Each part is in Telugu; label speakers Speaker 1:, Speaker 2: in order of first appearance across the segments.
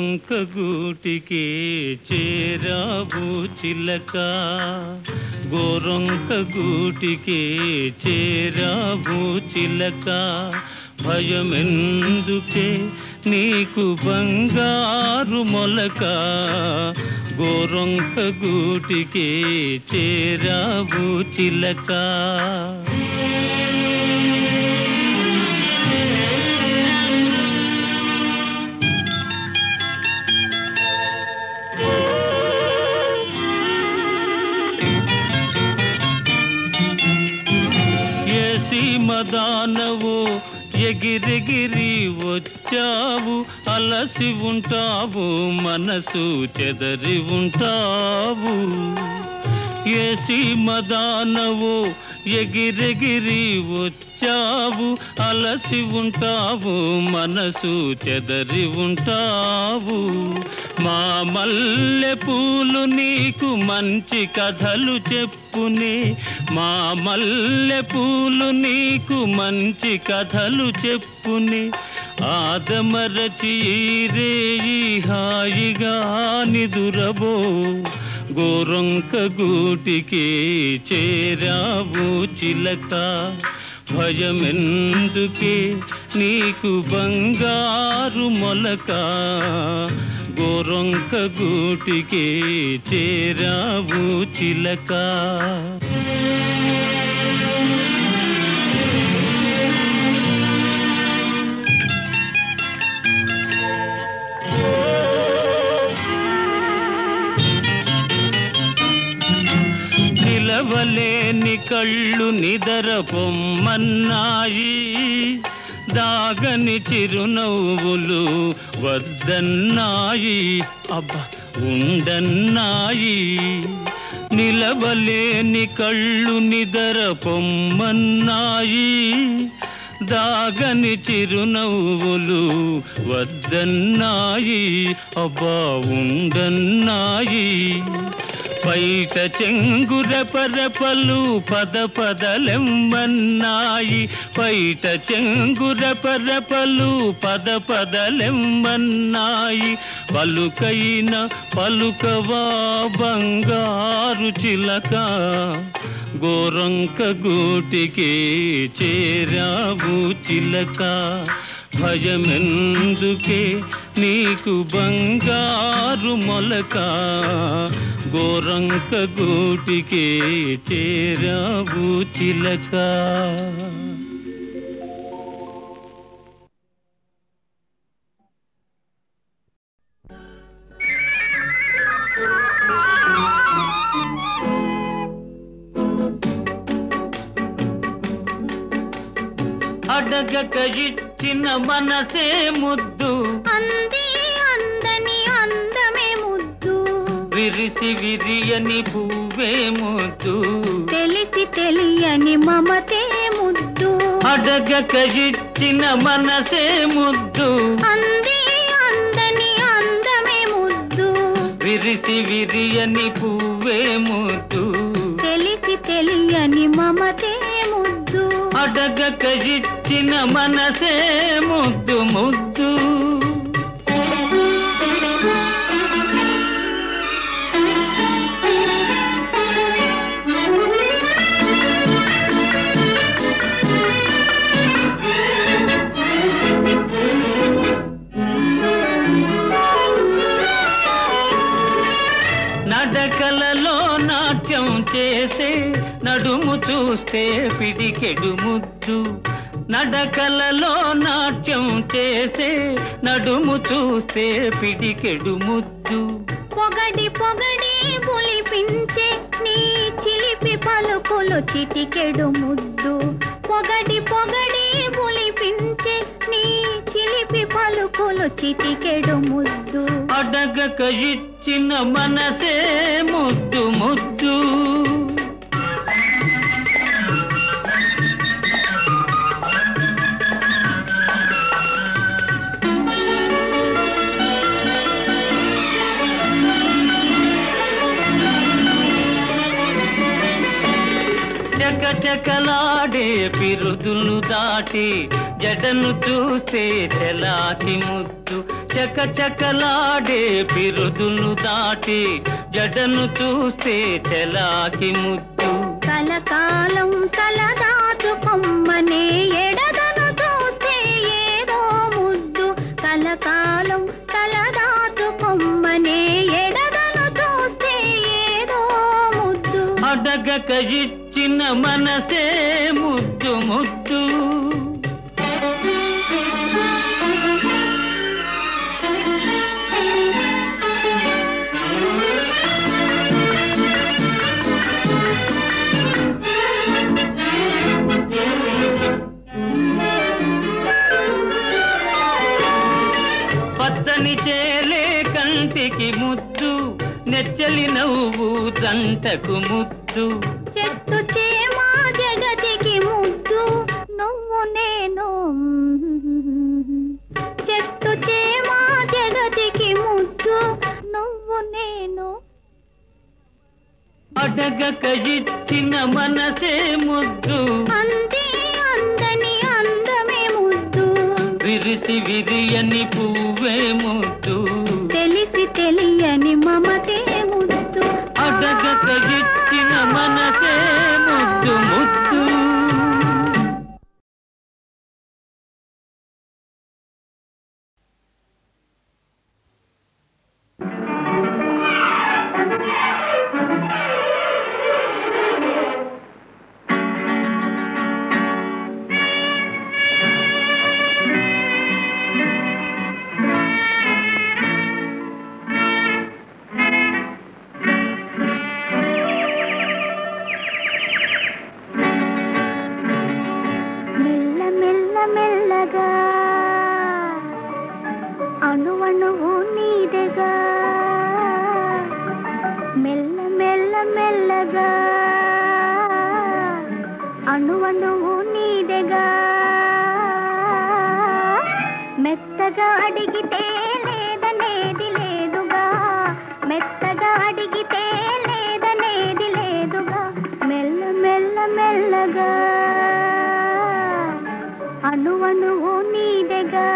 Speaker 1: గోరొంక గూటికి చేరావు చిలక గోరొంక గూటికి చేరావు చిలక భయమెందుకే నీకు బంగారు మొలక గోరొంక గూటికి చేరావు చిలక మదానవు ఎగిరెగిరి వచ్చావు అలసి ఉంటావు మనసు చెదరి ఉంటావు ఏసి మదానవు ఎగిరెగిరి వచ్చావు అలసి ఉంటావు మనసు చెదరి ఉంటావు మా మల్లె పూలు నీకు మంచి కథలు చెప్పునే మా మల్లె పూలు నీకు మంచి కథలు చెప్పునే ఆదమరచి రేయి హాయిగా నిదురబో గోరొంక గూటికి చేరావు చిలక భయమెందుకే నీకు బంగారు మొలక గోరొంక గూటికి చేరావు చిలక నిలవలేని కళ్ళు నిదర పొమ్మన్నాయి దాగని చిరునవ్వులు వద్దన్నాయి అబ్బా ఉండన్నాయి నిలవలేని కళ్ళు నిదర పొమ్మన్నాయి దాగని చిరునవ్వులు వద్దన్నాయి అబ్బా ఉండన్నాయి పైట చెంగుర పరపలు పద పదలెమ్మన్నాయి పైట చెంగుర పరపలు పద పదలెమ్మన్నాయి పలుకైన పలుకవా బంగారు చిలక గోరొంక గూటికి చేరావు చిలక భయమెందుకే నీకు బంగారు మొలక గోరొంక గూటికి చేరావు చిలక అడగక ఇచ్చిన మనసే ముద్దు
Speaker 2: అంది అందని అందమే ముద్దు
Speaker 1: విరిసి విరియని పువ్వే ముద్దు
Speaker 2: తెలిసి తెలియని మమతే ముద్దు
Speaker 1: అడగక ఇచ్చిన మనసే ముద్దు
Speaker 2: అంది అందని అందమే ముద్దు
Speaker 1: విరిసి విరియని పువ్వే ముద్దు
Speaker 2: తెలిసి తెలియని మమతే ముద్దు
Speaker 1: అడగక ఇచ్చిన మనసే ముద్దు ముద్దు నడకలలో నాట్యం చేసే నడుము చూస్తే పిడికెడు ముద్దు నడకలలో నాట్యం చేసే నడుము చూస్తే పిడికెడు ముద్దు
Speaker 2: పొగడి పొగడి పులిపించే నీ చిలిపి పలుకులు చిటికెడు ముద్దు పొగడి పొగడి పులిపించే నీ చిలిపి పలుకులు చిటికెడు ముద్దు
Speaker 1: అడగక ఇచ్చిన మనసే ముద్దు ముద్దు చకచకలాడే పిరుదులు దాటి జడను చూస్తే తెలాటి ముద్దు చకచకలాడే పిరుదును దాటి జడను చూస్తే చెలాకి ముద్దు
Speaker 2: కలకాలం తలదాచుకొమ్మనే ఎడదను చూస్తే ఏదో ముద్దు కలకాలం తలదాచుకొమ్మనే ఎడదను చూస్తే ఏదో ముద్దు
Speaker 1: అడగక ఇచ్చిన మనసే ముద్దు ముద్దు పచ్చని చేలే కంటికి ముద్దు నెచ్చలి నవ్వు జంటకు ముద్దు
Speaker 2: చెట్టు చేమా జగతికి ముద్దు నువ్వు నేను చెట్టు చేమా జగతికి ముద్దు నువ్వు నేను
Speaker 1: అడగక ఇచ్చిన మనసే ముద్దు
Speaker 2: అంది అందని అందమే ముద్దు
Speaker 1: విరిసి విరియని పువ్వే ముద్దు
Speaker 2: తెలిసి తెలియని మమతే ముద్దు
Speaker 1: అడగక ఇచ్చిన మనసే ముద్దు ముద్దు
Speaker 2: మెల్లగా అణువణువు నీదెగా మెల్ల మెల్ల మెల్లగా అణువణువు నీదెగా మెత్తగా అడిగితే లేదనేది లేదుగా మెత్తగా అడిగితే లేదనేది లేదుగా మెల్ల మెల్ల మెల్లగా అణువణువు నీదెగా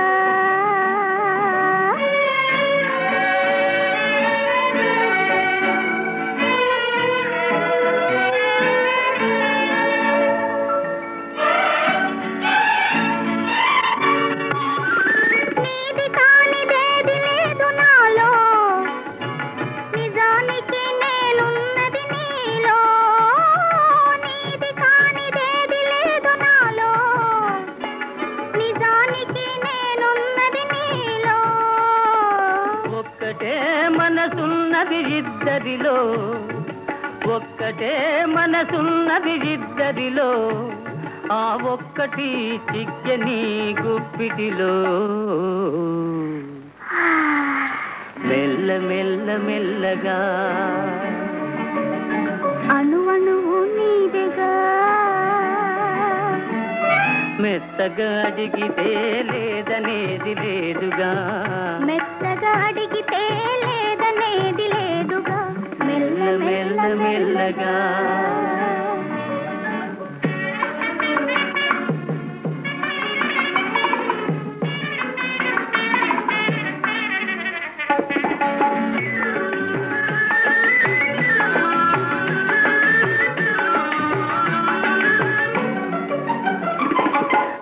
Speaker 2: నీది కానిదేది లేదు నాలో నిజానికి నేనున్నది నీలో నీది కానిదేది లేదు నాలో నిజానికి నేనున్నది నీలో
Speaker 1: ఒక్కటే మనసున్నది ఇద్దరిలో ఒక్కటే మనసున్నది ఇద్దరిలో ఆ ఒక్కటి చిక్కని గుప్పిటిలో మెల్ల మెల్ల మెల్లగా
Speaker 2: అణువణువు నీదెగా
Speaker 1: మెత్తగా అడిగితే లేదనేది లేదుగా
Speaker 2: మెత్తగా అడిగితే లేదనేది లేదుగా మెల్ల
Speaker 1: మెల్ల మెల్లగా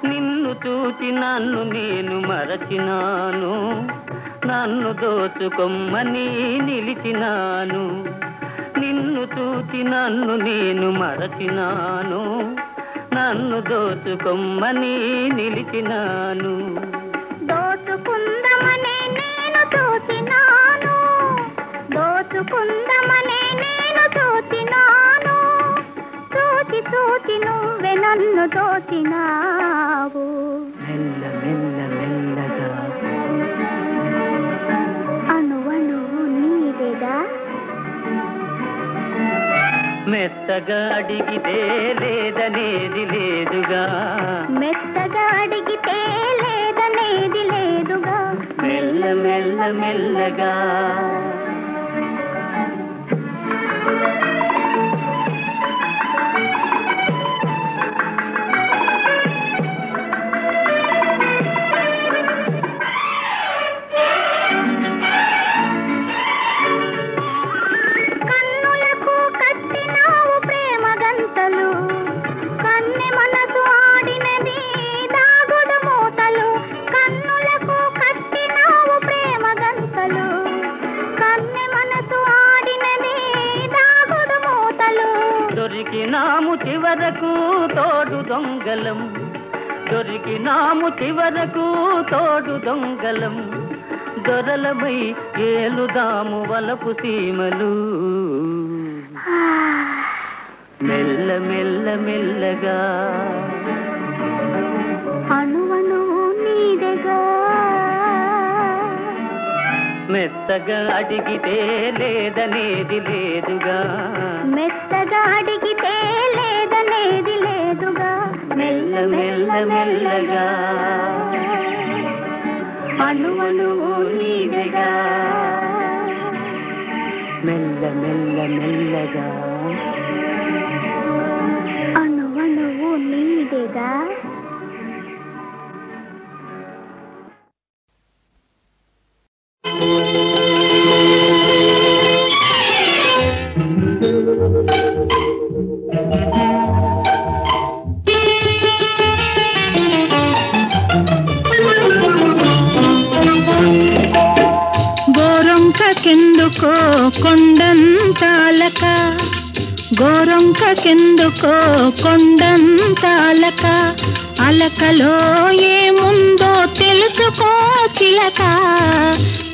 Speaker 1: నిన్ను చూచి నన్ను నేను మరచినాను నన్ను దోచుకొమ్మని నిలిచినాను నిన్ను చూచి నన్ను నేను మరచినాను నన్ను దోచుకొమ్మని నిలిచినాను
Speaker 2: దోచుకుందమనే నేను చూచినాను దోచుకుందమనే నేను చూచినాను చూచి చూచి నువ్వే నన్ను దోచినావు
Speaker 1: మెల్ల మెల్ల మెల్లగా
Speaker 2: అణువణువు నీదెగా
Speaker 1: మెత్తగా అడిగితే లేదనేది లేదుగా
Speaker 2: మెత్తగా అడిగితే లేదనేది లేదుగా
Speaker 1: మెల్ల మెల్ల మెల్లగా దొరికినాము చివరకు తోడు దొంగలం, దొరికినాము చివరకు తోడు దొంగలం, దొరలమై ఏలుదాము వలపు సీమలు. మెల్ల మెల్ల మెల్లగా
Speaker 2: అణువను నీదెగా,
Speaker 1: మెత్తగా అడిగితే లేదనేది లేదుగా,
Speaker 2: మెత్తగా అడిగితే లేదనేది లేదుగా.
Speaker 1: మెల్ల మెల్ల మెల్లగా అణువను నీదెగా, మెల్ల మెల్ల మెల్లగా
Speaker 2: అణువణువు నీదెగా.
Speaker 3: గోరొంకకెందుకో కొండంతాలక, గోరొంకకెందుకో కొండంతాలక, అలకలో ఏముందో తెలుసుకో చిలక.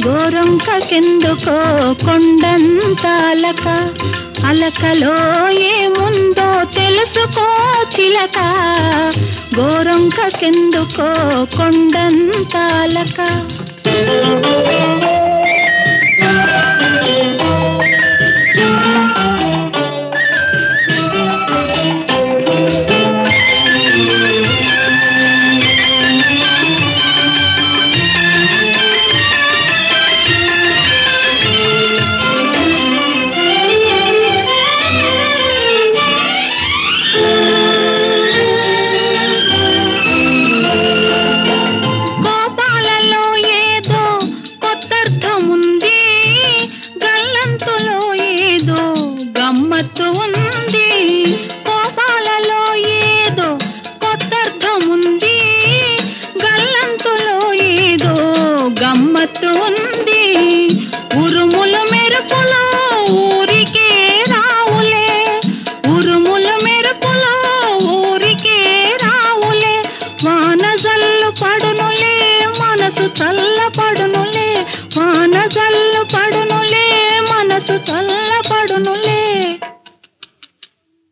Speaker 3: గోరొంకకెందుకో కొండంతాలక, అలకలో ఏముందో తెలుసుకో చిలక. గోరొంకకెందుకో కొండంతాలక.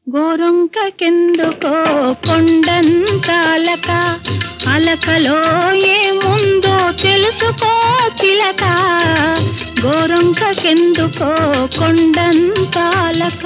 Speaker 3: గోరొంకకెందుకో కొండంతాలక, అలకలో ఏముందో తెలుసుకో చిలక. గోరొంకకెందుకో కొండంతాలక.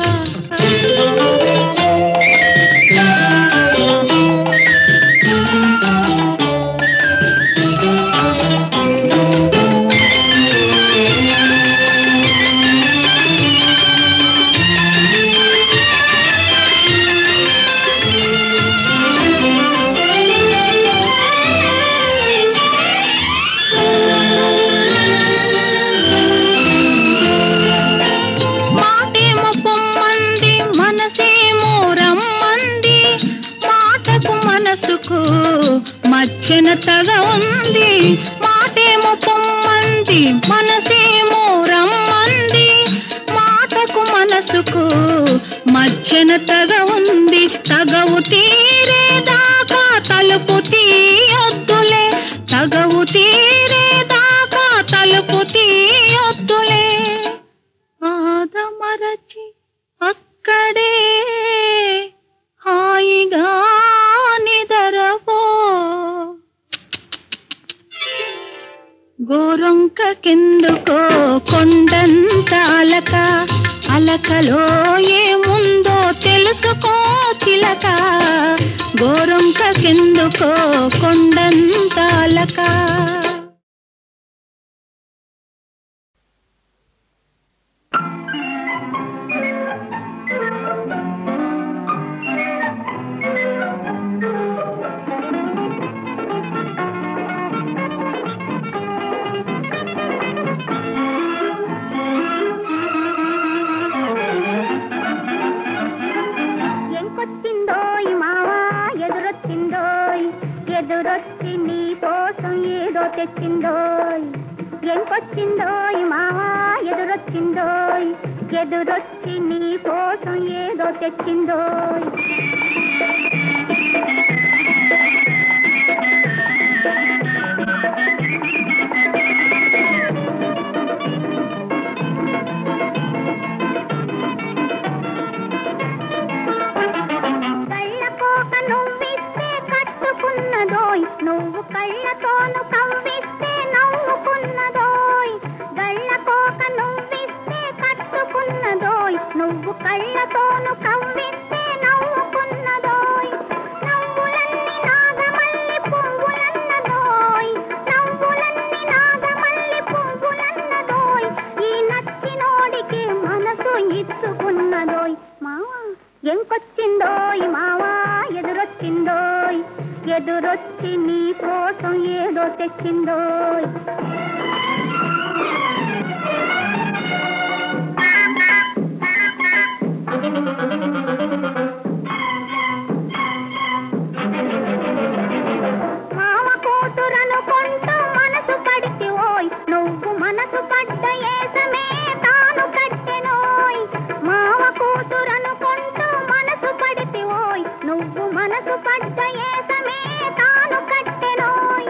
Speaker 3: మధ్యనతగా ఉంది మాటేమో పొమ్మంది, మనసేమో రమ్మంది. మాటకు మనసుకు మధ్యనతగా ఉంది, తగవు తీరేదాకా తలుపు తీయొద్దులే, తగవు తీరేదాకా తలుపు తీయొద్దులే. ఆదమరచి అక్కడే హాయిగా నిదరపో. గోరొంకకెందుకో కొండంతాలక, అలకలో ఏముందో తెలుసుకో చిలక. గోరొంకకెందుకో కొండంతాలక.
Speaker 2: ఎదురొచ్చి నీ కోసం ఏదో తెచ్చిందోయ్. ఎంకొచ్చిందోయ్ మావా ఎదురొచ్చిందోయ్, ఎదురొచ్చి నీ కోసం ఏదో తెచ్చిందో. కళ్ళకోక నువ్విస్తే కట్టుకున్నదోయ్, నువ్వు కళ్ళతోను కవ్విస్తే నవ్వుకున్నదోయ్. గళ్ళకోక నువ్విస్తే కట్టుకున్నదోయ్, నువ్వు కళ్ళతోను కవ్విస్తే నవ్వుకున్నదోయ్. నవ్వులన్నీ నాగమల్లి పువ్వులన్నదోయ్, నవ్వులన్నీ నాగమల్లి పువ్వులన్నదోయ్. ఈ నచ్చినోడికి మనసు ఇచ్చుకున్నదోయ్. మావా ఎంకొచ్చిందోయ్, మావా ఎదురొచ్చిందోయ్, ఎదురొచ్చి నీ కోసం ఏదో తెచ్చిందోయ్. మామ కూతురనుకుంటూ మనసు పడితివోయ్, నువ్వు మనసు పడ్డ ఏసమే తాను కట్టెనోయ్. మామ కూతురనుకుంటూ మనసు పడితివోయ్, నువ్వు మనసు పడ్డ ఏసమే తాను కట్టెనోయ్.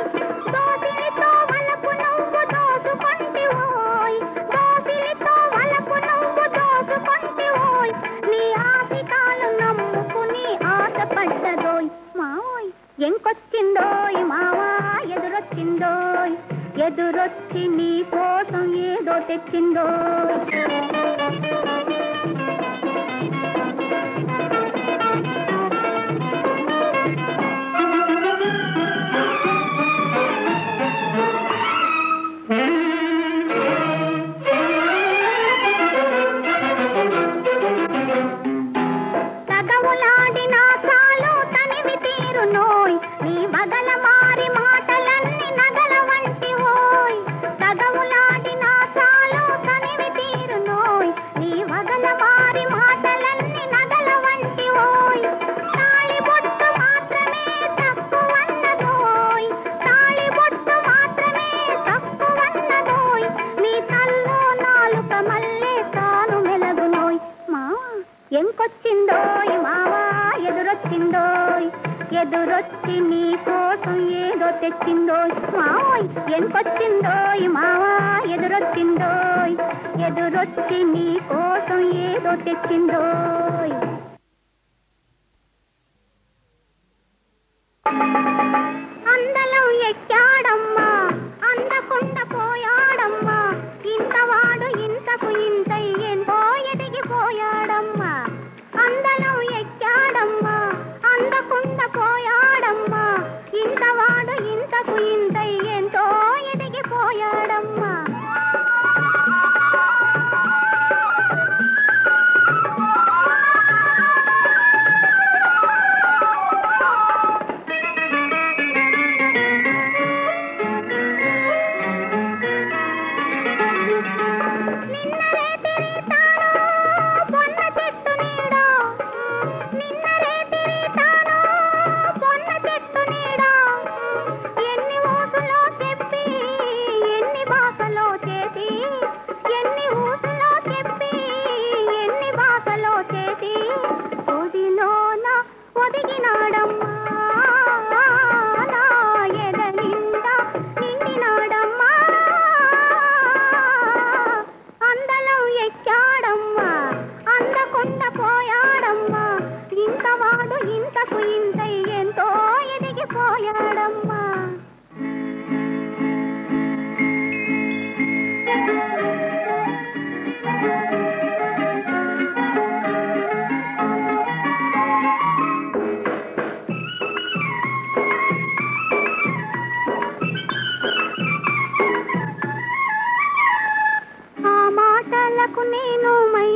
Speaker 2: దోసిలితో వలపు నువ్వు దోసుకొంటివోయ్, దోసిలితో వలపు నువ్వు దోసుకొంటివోయ్. నీ ఆశికాలు నమ్ముకుని ఆశపడ్డదోయ్. మావోయ్ ఎంకొచ్చిందోయ్, మావా ఎదురొచ్చిందోయ్, ఎదురొచ్చి నీ కోసం ఏదో తెచ్చిందోయ్. తగవులాడినా చాలు తనివి తీరునోయ్, నీ వగల మారి మాటలన్నీ నగల వంటివోయ్. తగవులాడినా చాలు తనివి తీరునోయ్, నీ వగల మారి మాటలన్నీ నగల వంటివోయ్. తాళిబొట్టు మాత్రమే తక్కువన్నదోయ్, తాళిబొట్టు మాత్రమే తక్కువన్నదోయ్. నీ తల్లో నాలుక మల్లె తాను మెలగునోయ్. మావా ఎంకొచ్చిందోయ్, మావా ఎదురొచ్చిందోయ్, ఎదురొచ్చి నీ కోసం ఏదో తెచ్చిందోయ్. మావోయ్ ఎంకొచ్చిందోయ్, మావా ఎదురొచ్చిందోయ్, ఎదురొచ్చి నీ కోసం ఏదో తెచ్చిందోయ్. అందలం ఎక్కాడమ్మా, అందకుండా పోయాడమ్మా, ఇంతవాడు ఇంతకు ఇంతై ఎంతో ఎదిగిపోయాడమ్మా. అందలం ఎక్కాడమ్మా, అందకుండా పోయాడమ్మా, ఇంతవాడు ఇంతకు ఇంతై ఎంతో ఎదిగిపోయాడమ్మా.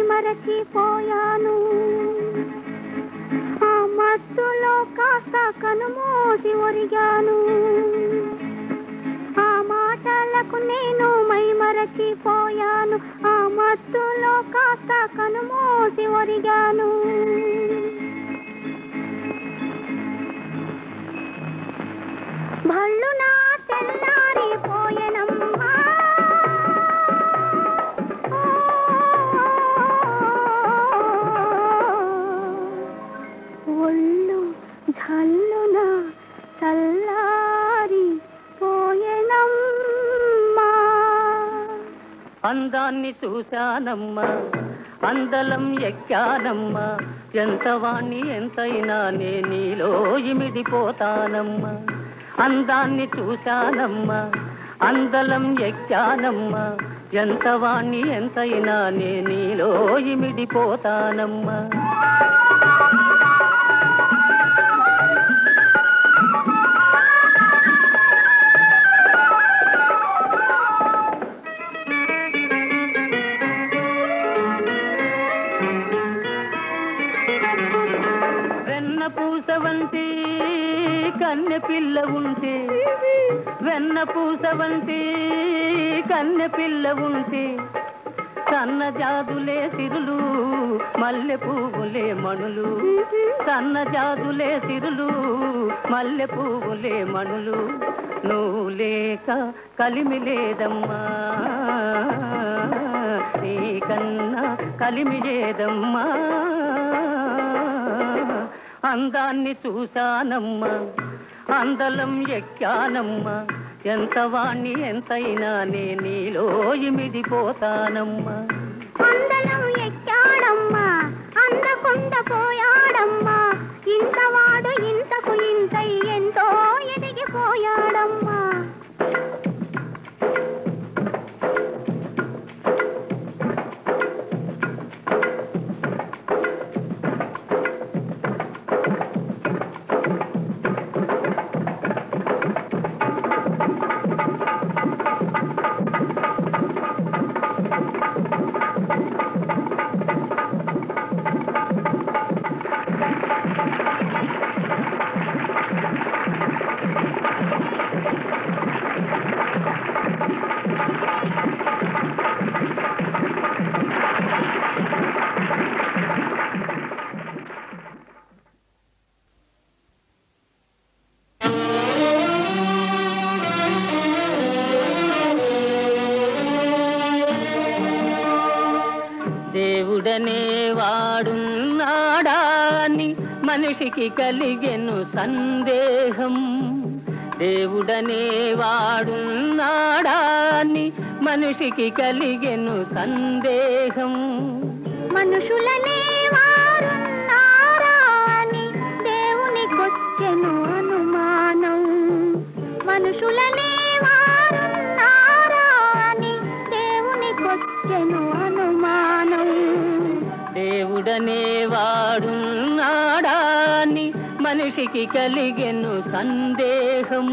Speaker 2: మరచిపోయాను ఆ మత్తులో కాస్త కనుమూసి ఒరిగాను ఆ మాటలకు నేను మై మరచిపోయాను ఆ మత్తులో కాస్త కనుమూసి ఒరిగాను భళ్ళునా తెల్లారిపోయెనమ్మా
Speaker 1: అందాన్ని చూశానమ్మా అందలం ఎక్కానమ్మా ఎంత వాణ్ణి ఎంతైనా నే నీలో ఇమిడిపోతానమ్మా అందాన్ని చూశానమ్మా అందలం ఎక్కానమ్మా ఎంత వాణ్ణి ఎంతైనా నే నీలో ఇమిడిపోతానమ్మా పూసవంటి కన్నె పిల్ల ఉంటే వెన్న పూసవంటి కన్నె పిల్ల ఉంటే సన్న జాదులే సిరులు మల్లె పువ్వులే మణులు సన్న జాదులే సిరులు మల్లె పువ్వులే మణులు నువ్వు లేక కలిమి లేదమ్మా నీకన్నా కలిమి లేదమ్మా అందాన్ని చూశానమ్మా అందలం ఎక్కానమ్మా ఎంత వాణ్ణి ఎంతైనా నే నీలో ఇమిడిపోతానమ్మా
Speaker 2: అందలం ఎక్కాడమ్మా అందకుండా పోయాడమ్మా ఇంతవాడు ఇంతకు ఇంతై ఎంతో ఎదిగిపోయాడమ్మా దేవుడనే వాడున్నాడా అని మనిషికి కలిగెను సందేహం దేవుడనే వాడున్నాడా అని మనిషికి కలిగెను సందేహం మనుషులనే వారున్నారా అని దేవునికొచ్చెను అనుమానం మనుషులనే వారున్నారా అని దేవునికొచ్చెను అనుమానం
Speaker 1: దేవుడనే వాడున్నాడా అని మనిషికి కలిగెను సందేహం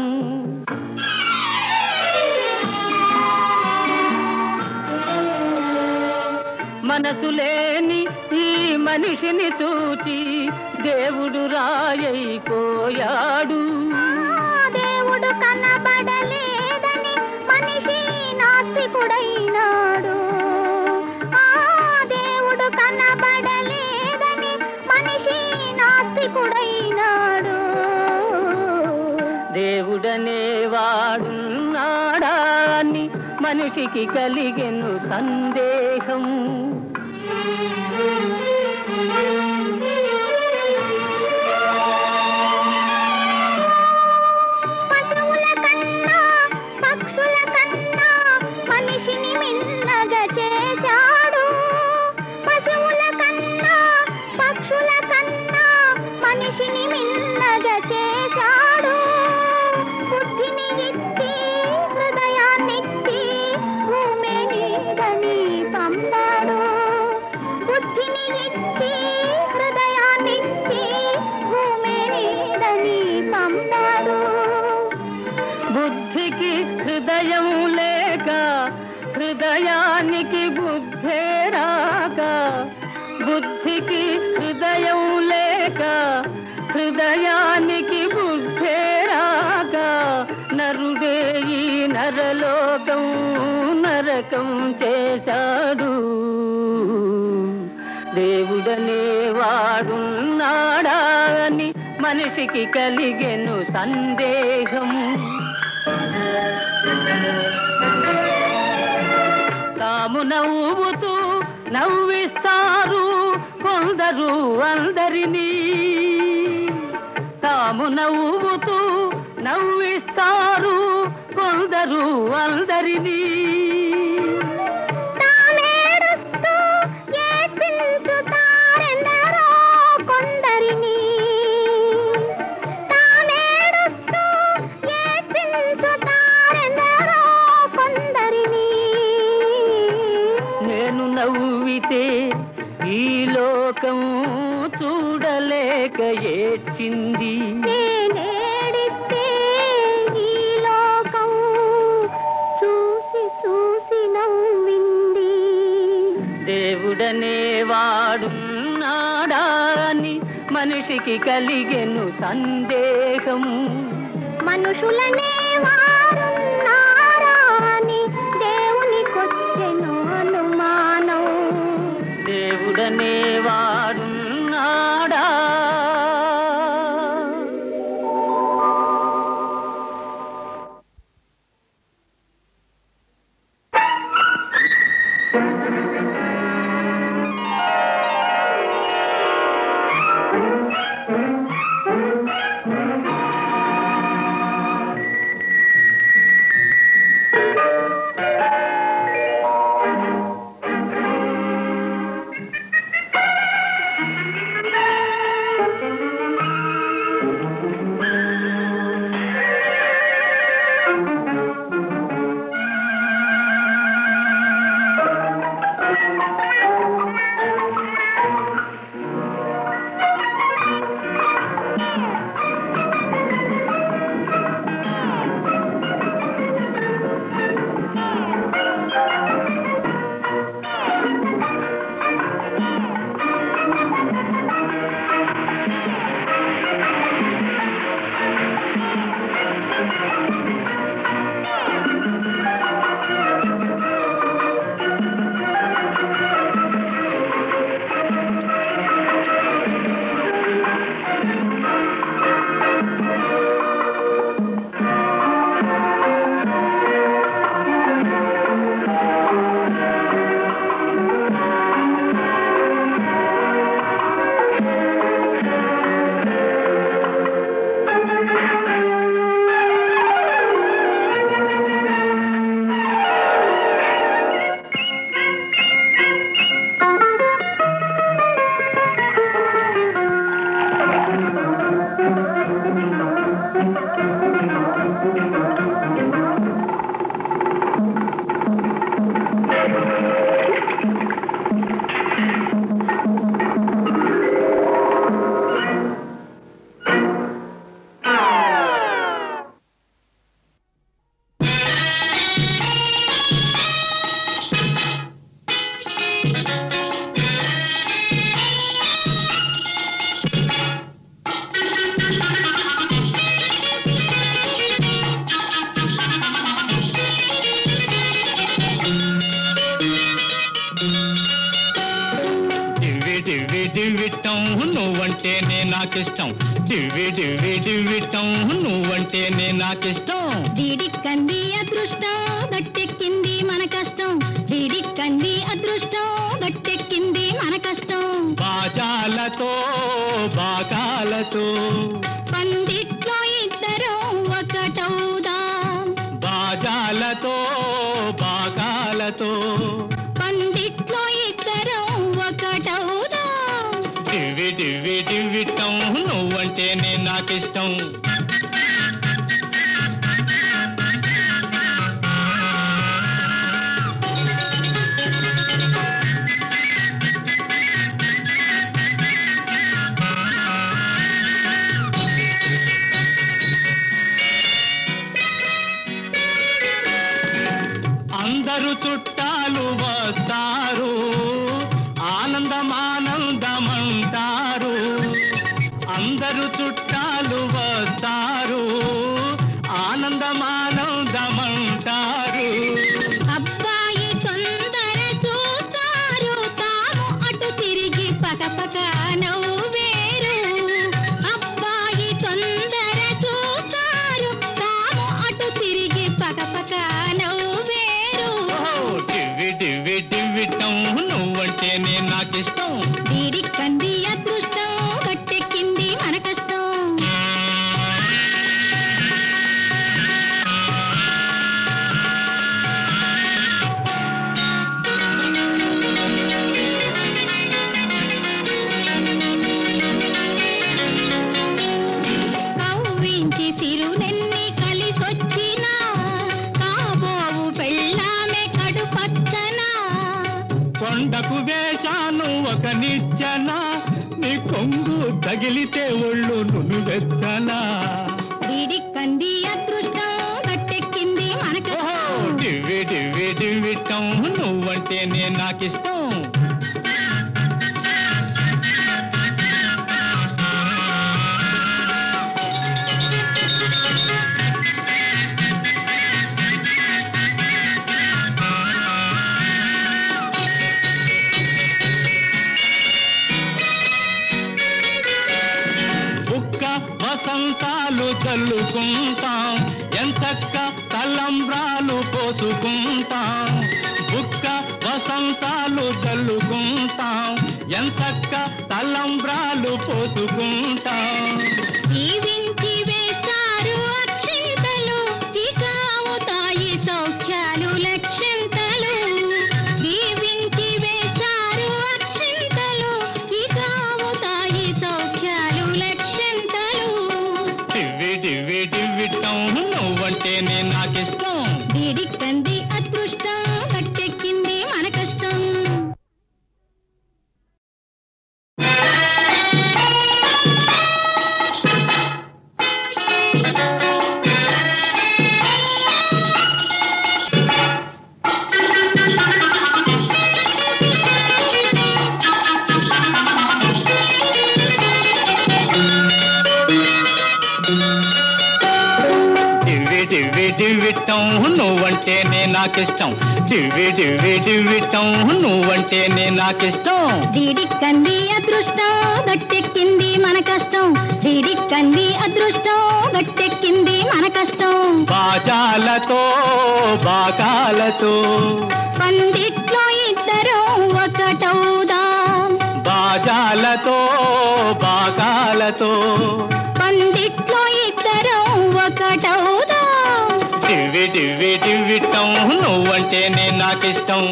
Speaker 1: మనసు లేని ఈ మనిషిని చూచి దేవుడు రాయైపోయాడు
Speaker 2: దేవుడు కనబడలేదని మనిషి నాస్తికుడైనాడు దేవుడు కనబడలేదని మనిషి నాస్తికుడైనాడు
Speaker 1: దేవుడనే వాడున్నాడా అని మనిషికి కలిగెను సందేహం
Speaker 2: పశువుల కన్నా పక్షుల కన్నా మనిషిని మిన్నగా చేశాడు పశువుల కన్నా పక్షుల కన్నా మనిషిని మిన్నగా చేశాడు బుద్ధిని ఇచ్చి హృదయాన్నిచ్చి భూమి నీదని పంపాడు బుద్ధిని ఇచ్చి హృదయాన్నిచ్చి భూమి నీదని పంపాడు
Speaker 1: బుద్ధికి హృదయం లేక హృదయానికి బుద్ధే రాక బుద్ధికి హృదయం లేక హృదయానికి బుద్ధే రాక నరుడే ఈ నరలోకం నరకం చేశాడు దేవుడనే వాడున్నాడా అని మనిషికి కలిగెను సందేహం తాము నవ్వుతూ నవ్విస్తారు కొందరు అందరినీ తాము నవ్వుతూ నవ్విస్తారు కొందరు అందరినీ
Speaker 2: ఏడ్పించుతారెందరో కొందరిని తానేడుస్తూ ఏడ్పించుతారెందరో కొందరిని
Speaker 1: నేను నవ్వితే ఈ లోకం చూడలేక ఏడ్చింది
Speaker 2: నేనేడిస్తే ఈ లోకం చూసి చూసి నవ్వింది
Speaker 1: దేవుడనే వాడున్నాడా అని మనిషికి కలిగెను సందేహం
Speaker 2: మనుషులనే వారున్నారా అని దేవునికొచ్చెను అనుమానం
Speaker 1: దేవుడనే వాడున్నాడా
Speaker 4: దివ్విటం నువ్వంటేనే నాకిష్టం దివ్వి దివ్వి దివ్విటం నువ్వంటేనే నాకిష్టం
Speaker 3: డిడిక్కంది అదృష్టం గట్టెక్కింది మన కష్టం డిడిక్కంది అదృష్టం గట్టెక్కింది మన కష్టం
Speaker 4: బాజాలతో బాకాలతో
Speaker 3: పందిట్లో ఇద్దరం ఒకటవుదాం
Speaker 4: బాజాలతో బాకాలతో
Speaker 3: పందిట్లో ఇద్దరం ఒకటవుదాం
Speaker 4: దివ్వి దివ్వి దివ్విటం నువ్వంటేనే నాకిష్టం అందరూ చుట్టాలు వస్తారు ఆనందమానందమంటారు అందరూ చుట్టాలు వస్తారు ఆనందమానందమంటారు
Speaker 3: అబ్బాయి తొందర చూస్తారు తాము అటు తిరిగి పకపక నవ్వేరు అబ్బాయి తొందర చూస్తారు తాము అటు తిరిగి పకపక నవ్వేరు
Speaker 4: దివ్వి దివ్వి దివ్విటం నువ్వంటేనే నాకిష్టం
Speaker 3: డిడిక్కంది అదృష్టం గట్టెక్కింది మన కష్టం
Speaker 4: నిచ్చనా నీ కొంగు తగిలితే ఒళ్ళు నునువెచ్చనా
Speaker 3: వీడికంది అదృష్టం గట్టెక్కింది మనకు
Speaker 4: డివ్వి డివ్వి డివ్విటం నువ్వంటేనే నాకిష్టం వసంతాలు చల్లుకుంటాం ఎంచక్క తలంబ్రాలు పోసుకుంటాం బుక్క వసంతాలు చల్లుకుంటాం ఎంచక్క తలంబ్రాలు పోసుకుంటాం
Speaker 3: దీవించి వేస్తారు అక్షింతలు ఇక అవుతాయి సౌఖ్యాలు లక్షంతలు దీవించి వేస్తారు అక్షింతలు ఇక అవుతాయి సౌఖ్యాలు లక్షంతలు
Speaker 4: డివ్వి డివ్వి డివ్విటం నువ్వంటేనే నాకిష్టం
Speaker 3: వీడికంది అదృష్టం గట్టెక్కింది మన కష్టం
Speaker 4: డివ్విటం నువ్వంటేనే నాకిష్టం డివ్వి డివ్వి డివ్విటం నువ్వంటేనే నాకిష్టం
Speaker 3: వీడికంది అదృష్టం గట్టెక్కింది మన కష్టం వీడికంది అదృష్టం గట్టెక్కింది మన కష్టం
Speaker 4: బాజాలతో బాగాలతో
Speaker 3: పందిట్లో ఇద్దరు ఒకటవుదాం
Speaker 4: బాజాలతో బాగాలతో
Speaker 3: పందిట్లో ఇద్దరు ఒకటవుదాం
Speaker 4: డివ్వి డివ్వి డివ్విటం నువ్వంటేనే నాకిష్టం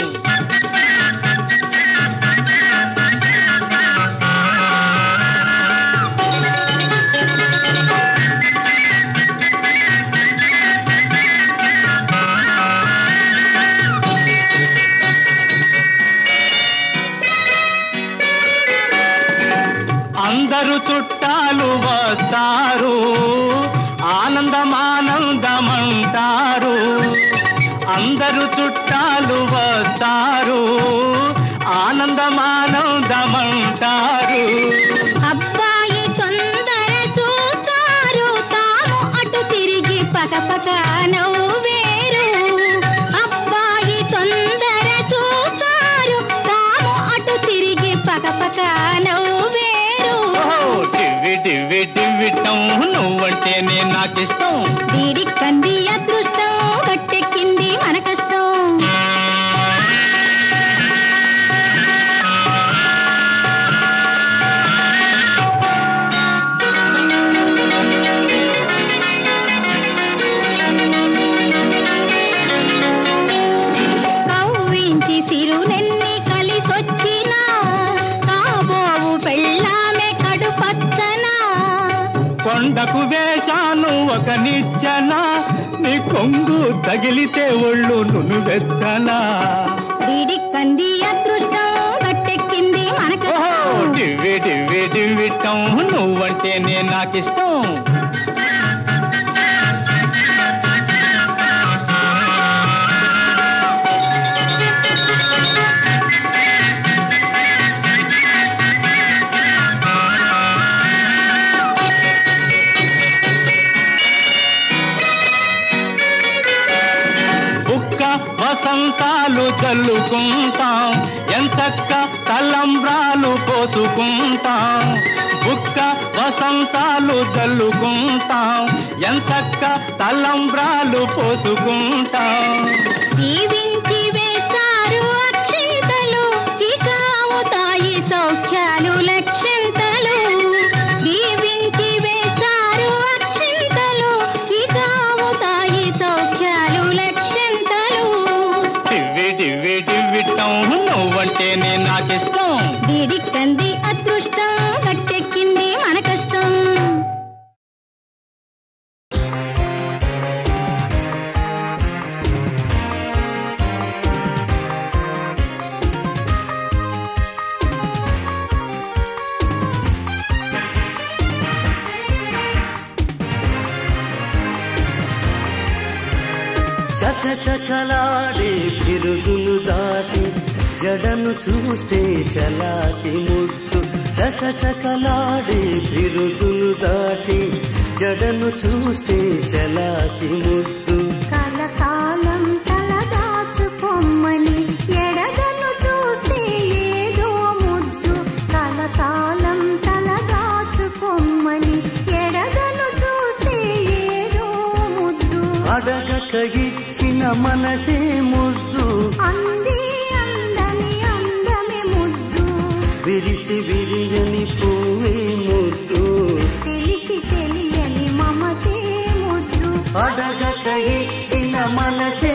Speaker 4: అందరూ చుట్టాలు వస్తారు ఆనందమానందమంటారు అందరూ చుట్టాలు వస్తారు ఆనందమానందమంటారు
Speaker 3: అబ్బాయి తొందర చూస్తారు తాము అటు తిరిగి పకపక నవ్వేరు అబ్బాయి తొందర చూస్తారు తాము అటు తిరిగి పకపక నవ్వేరు
Speaker 4: డివ్వి డివ్వి డివ్విటం నువ్వంటేనే నాకిష్టం
Speaker 3: వీడికంది అదృష్టం గట్టెక్కింది మన కష్టం కవ్వించి సిరులెన్ని కలిసొచ్చినా కాబోవు పెళ్ళామె కడుపచ్చనా
Speaker 4: కొండకు వేశాను ఒక నిచ్చెన నీ కొంగు తగిలితే ఒళ్ళు నునువెచ్చనా
Speaker 3: వీడికంది అదృష్టం గట్టెక్కింది మన కష్టం
Speaker 4: డివ్వి డివ్వి డివ్విటం నువ్వంటేనే నాకిష్టం బుక్క వసంతాలు చల్లుకుంటాం ఎంచక్క తలంబ్రాలు పోసుకుంటాం బుక్క వసంతాలు చల్లుకుంటాం ఎంచక్క తలంబ్రాలు పోసుకుంటాం
Speaker 3: దీవించి వేస్తారు అక్షింతలు ఇక అవుతాయి సౌఖ్యాలు లక్షంతలు దీవించి వేస్తారు అక్షింతలు ఇక అవుతాయి సౌఖ్యాలు లక్షంతలు
Speaker 4: డివ్వి డివ్వి డివ్విటం నువ్వంటేనే నాకిష్టం
Speaker 3: వీడికంది అదృష్టం గట్టెక్కింది మన కష్టం
Speaker 5: చకచకలాడే బిరుదులు దాటి జడను చూస్తే చలాకి ముద్దు చకచకలాడే బిరుదులు దాటి జడను చూస్తే చలాకి ముద్దు
Speaker 2: కలకాలం తలదాచుకొమ్మని ఎడదను చూస్తే ఏదో ముద్దు కలకాలం తలదాచుకొమ్మని ఎడదను చూస్తే ఏదో ముద్దు
Speaker 5: అడగక ఇచ్చిన మనసే ముద్దు
Speaker 2: అంది అందని అందమే ముద్దు
Speaker 5: విరిసి విరియని పువ్వే ముద్దు
Speaker 2: తెలిసి తెలియని మమతే ముద్దు
Speaker 5: అడగక ఇచ్చిన మనసే